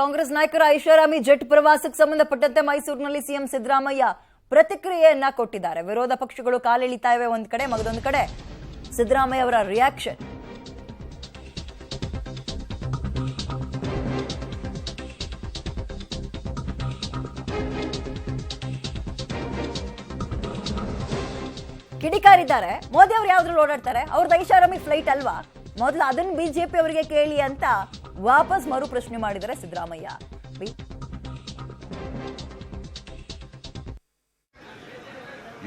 ಕಾಂಗ್ರೆಸ್ ನಾಯಕರ ಐಷಾರಾಮಿ ಜೆಟ್ ಪ್ರವಾಸಕ್ಕೆ ಸಂಬಂಧಪಟ್ಟಂತೆ ಮೈಸೂರಿನಲ್ಲಿ ಸಿಎಂ ಸಿದ್ದರಾಮಯ್ಯ ಪ್ರತಿಕ್ರಿಯೆಯನ್ನ ಕೊಟ್ಟಿದ್ದಾರೆ. ವಿರೋಧ ಪಕ್ಷಗಳು ಕಾಲೆಳಿತಾ ಇವೆ ಒಂದ್ ಕಡೆ, ಮಗದೊಂದು ಕಡೆ ಸಿದ್ದರಾಮಯ್ಯ ಅವರ ರಿಯಾಕ್ಷನ್. ಕಿಡಿಕಾರಿದ್ದಾರೆ. ಮೋದಿ ಅವರು ಯಾವ್ದ್ರಲ್ಲಿ ಓಡಾಡ್ತಾರೆ? ಅವ್ರದ್ದು ಐಷಾರಾಮಿ ಫ್ಲೈಟ್ ಅಲ್ವಾ? ಮೊದಲು ಅದನ್ನ ಬಿಜೆಪಿ ಅವರಿಗೆ ಕೇಳಿ ಅಂತ ವಾಪಸ್ ಮರು ಪ್ರಶ್ನೆ ಮಾಡಿದ್ದಾರೆ ಸಿದ್ದರಾಮಯ್ಯ.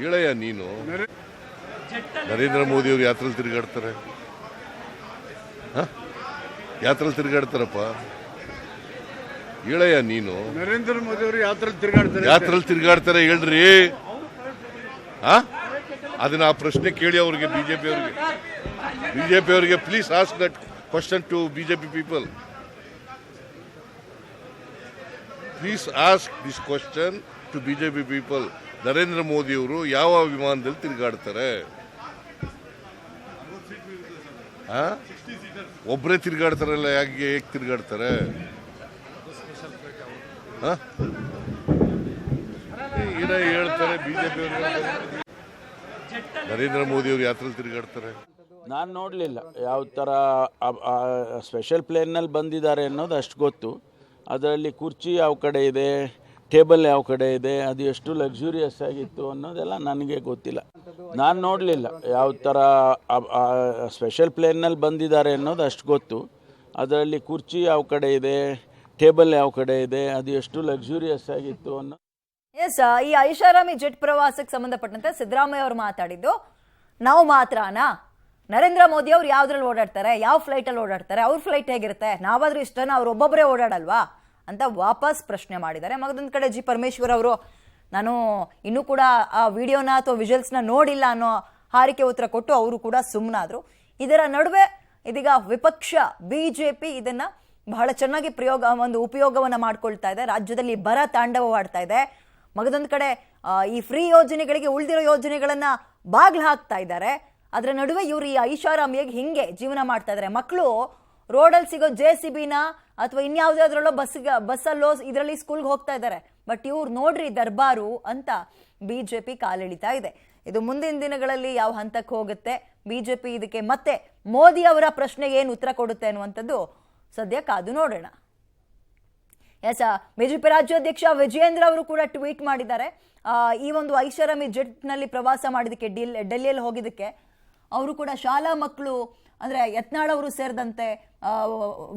ಹೇಳಯ್ಯ, ನೀನು ನರೇಂದ್ರ ಮೋದಿ ಅವರು ಯಾತ್ರೆಯಲ್ಲಿ ತಿರುಗಾಡ್ತಾರೆ, ಯಾತ್ರೆಯಲ್ಲಿ ತಿರುಗಾಡ್ತಾರಪ್ಪ. ಹೇಳಯ್ಯ, ನೀನು ನರೇಂದ್ರ ಮೋದಿ ಅವರು ಯಾತ್ರೆಯಲ್ಲಿ ತಿರುಗಾಡ್ತಾರೆ ಹೇಳ್ರಿ. ಅದನ್ನ ಆ ಪ್ರಶ್ನೆ ಕೇಳಿ ಅವ್ರಿಗೆ, ಬಿಜೆಪಿ ಅವರಿಗೆ please ask that question to BJP people. Please ask this question to BJP people. Narendra Modi ಅವರು ಯಾವ ವಿಮಾನದಲ್ಲಿ ತಿರುಗಾಡ್ತಾರೆ? ಒಬ್ಬರೇ ತಿರುಗಾಡ್ತಾರಲ್ಲ, ಹೇಗೆ ತಿರುಗಾಡ್ತಾರೆ? ಏನ ಹೇಳ್ತಾರೆ ಬಿಜೆಪಿ ಅವರು? ನರೇಂದ್ರ ಮೋದಿ ಅವರು ಯಾತ್ರೆಯಲ್ಲಿ ತಿರುಗಾಡ್ತಾರೆ. ನಾನು ನೋಡಲಿಲ್ಲ ಯಾವ ಥರ ಸ್ಪೆಷಲ್ ಪ್ಲೇನ್ನಲ್ಲಿ ಬಂದಿದ್ದಾರೆ ಅನ್ನೋದು ಅಷ್ಟು ಗೊತ್ತು. ಅದರಲ್ಲಿ ಕುರ್ಚಿ ಯಾವ ಕಡೆ ಇದೆ, ಟೇಬಲ್ ಯಾವ ಕಡೆ ಇದೆ, ಅದು ಎಷ್ಟು ಲಕ್ಸುರಿಯಸ್ ಆಗಿತ್ತು ಅನ್ನೋದೆಲ್ಲ ನನಗೆ ಗೊತ್ತಿಲ್ಲ. ನಾನು ನೋಡಲಿಲ್ಲ ಯಾವ ಥರ ಸ್ಪೆಷಲ್ ಪ್ಲೇನ್ನಲ್ಲಿ ಬಂದಿದ್ದಾರೆ ಅನ್ನೋದು ಅಷ್ಟು ಗೊತ್ತು. ಅದರಲ್ಲಿ ಕುರ್ಚಿ ಯಾವ ಕಡೆ ಇದೆ, ಟೇಬಲ್ ಯಾವ ಕಡೆ ಇದೆ, ಅದು ಎಷ್ಟು ಲಕ್ಸುರಿಯಸ್ ಆಗಿತ್ತು ಅನ್ನೋ. ಎಸ್, ಈ ಐಷಾರಾಮಿ ಜೆಟ್ ಪ್ರವಾಸಕ್ಕೆ ಸಂಬಂಧಪಟ್ಟಂತೆ ಸಿದ್ದರಾಮಯ್ಯ ಅವರು ಮಾತಾಡಿದ್ದು, ನಾವು ಮಾತ್ರನಾ? ನರೇಂದ್ರ ಮೋದಿ ಅವ್ರು ಯಾವ್ದ್ರಲ್ಲಿ ಓಡಾಡ್ತಾರೆ, ಯಾವ ಫ್ಲೈಟಲ್ಲಿ ಓಡಾಡ್ತಾರೆ, ಅವ್ರ ಫ್ಲೈಟ್ ಹೇಗಿರುತ್ತೆ, ನಾವಾದ್ರೂ ಇಷ್ಟನ ಅವ್ರು ಒಬ್ಬೊಬ್ಬರೇ ಓಡಾಡಲ್ವಾ ಅಂತ ವಾಪಸ್ ಪ್ರಶ್ನೆ ಮಾಡಿದ್ದಾರೆ. ಮಗದೊಂದು ಕಡೆ ಜಿ ಪರಮೇಶ್ವರ್ ಅವರು, ನಾನು ಇನ್ನೂ ಕೂಡ ಆ ವಿಡಿಯೋನ ಅಥವಾ ವಿಜುವಲ್ಸ್ನ ನೋಡಿಲ್ಲ ಅನ್ನೋ ಹಾರಿಕೆ ಉತ್ತರ ಕೊಟ್ಟು ಅವರು ಕೂಡ ಸುಮ್ಮನಾದ್ರು. ಇದರ ನಡುವೆ ಇದೀಗ ವಿಪಕ್ಷ ಬಿಜೆಪಿ ಇದನ್ನ ಬಹಳ ಚೆನ್ನಾಗಿ ಒಂದು ಉಪಯೋಗವನ್ನ ಮಾಡ್ಕೊಳ್ತಾ ಇದೆ. ರಾಜ್ಯದಲ್ಲಿ ಬರ ತಾಂಡವವಾಡ್ತಾ ಇದೆ. ಮಗದೊಂದು ಕಡೆ ಈ ಫ್ರೀ ಯೋಜನೆಗಳಿಗೆ ಉಳಿದಿರೋ ಯೋಜನೆಗಳನ್ನ ಬಾಗ್ಲು ಹಾಕ್ತಾ ಇದ್ದಾರೆ. ಅದರ ನಡುವೆ ಇವರು ಈ ಐಷಾರಾಮಿಯಾಗಿ ಹಿಂಗೆ ಜೀವನ ಮಾಡ್ತಾ ಇದ್ದಾರೆ. ಮಕ್ಕಳು ರೋಡಲ್ಲಿ ಸಿಗೋ JCBನ ಅಥವಾ ಇನ್ಯಾವುದಾದ್ರಲ್ಲೋ ಬಸ್ಸಲ್ಲೋ ಇದರಲ್ಲಿ ಸ್ಕೂಲ್ಗೆ ಹೋಗ್ತಾ ಇದ್ದಾರೆ. ಬಟ್ ಇವ್ರು ನೋಡ್ರಿ ದರ್ಬಾರು ಅಂತ ಬಿಜೆಪಿ ಕಾಲೆಳಿತಾ ಇದೆ. ಇದು ಮುಂದಿನ ದಿನಗಳಲ್ಲಿ ಯಾವ ಹಂತಕ್ಕೆ ಹೋಗುತ್ತೆ, ಬಿಜೆಪಿ ಇದಕ್ಕೆ ಮತ್ತೆ ಮೋದಿ ಅವರ ಪ್ರಶ್ನೆಗೆ ಏನು ಉತ್ತರ ಕೊಡುತ್ತೆ ಅನ್ನುವಂಥದ್ದು ಸದ್ಯ ಕಾದು ನೋಡೋಣ. ಎಸ್, ಬಿಜೆಪಿ ರಾಜ್ಯಾಧ್ಯಕ್ಷ ವಿಜಯೇಂದ್ರ ಅವರು ಕೂಡ ಟ್ವೀಟ್ ಮಾಡಿದ್ದಾರೆ. ಈ ಒಂದು ಐಷಾರಾಮಿ ಜೆಟ್ನಲ್ಲಿ ಪ್ರವಾಸ ಮಾಡಿದಕ್ಕೆ, ಡೆಲ್ಲಿಯಲ್ಲಿ ಹೋಗಿದ್ದಕ್ಕೆ ಅವರು ಕೂಡ ಶಾಲಾ ಮಕ್ಕಳು ಅಂದರೆ ಯತ್ನಾಳ್ ಅವರು ಸೇರಿದಂತೆ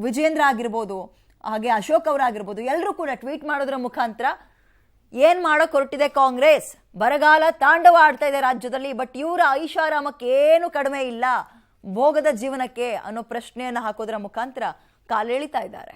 ವಿಜಯೇಂದ್ರ ಆಗಿರ್ಬೋದು, ಹಾಗೆ ಅಶೋಕ್ ಅವರಾಗಿರ್ಬೋದು, ಎಲ್ಲರೂ ಕೂಡ ಟ್ವೀಟ್ ಮಾಡೋದ್ರ ಮುಖಾಂತರ ಏನ್ ಮಾಡೋಕೆ ಹೊರಟಿದೆ ಕಾಂಗ್ರೆಸ್, ಬರಗಾಲ ತಾಂಡವ ಆಡ್ತಾ ಇದೆ ರಾಜ್ಯದಲ್ಲಿ, ಬಟ್ ಇವರ ಐಷಾರಾಮಕ್ಕೆ ಏನು ಕಡಿಮೆ ಇಲ್ಲ, ಭೋಗದ ಜೀವನಕ್ಕೆ ಅನ್ನೋ ಪ್ರಶ್ನೆಯನ್ನು ಹಾಕೋದ್ರ ಮುಖಾಂತರ ಕಾಲೆಳಿತಾ ಇದ್ದಾರೆ.